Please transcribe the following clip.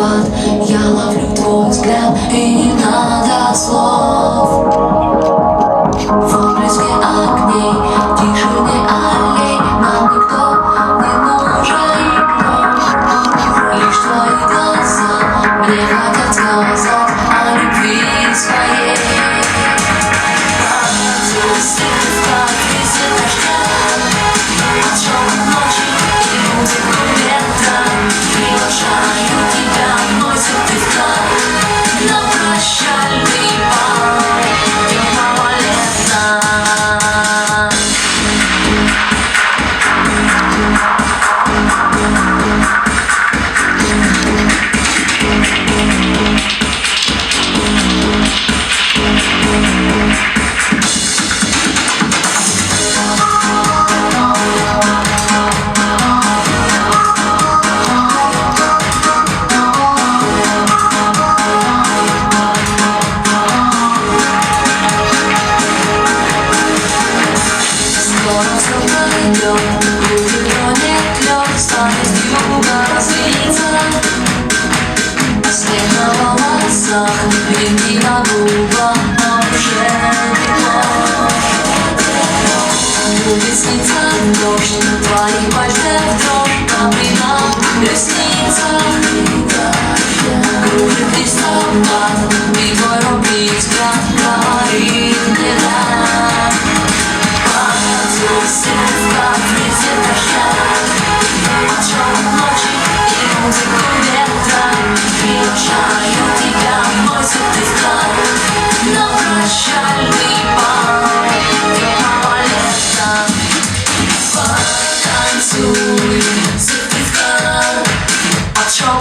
водопад. Я ловлю твой взгляд, и не надо слов. В отблеске огней, в тишине аллей нам никто не нужен. Лишь твои глаза мне хотят сказать о любви своей. Времени на губах, но уже тепло. Будет сниться дождь, твоих пальцев дрожь, капля на ресницах. Кружит листопад, и твой робкий взгляд говорит мне да. Понадеялся, как ветер дождя, от шепот ночи и музыку ветра. Приглашаю тебя в мой сытый взгляд на прощальный бал теплого лета. Потанцуй, сытый взгляд от шепота.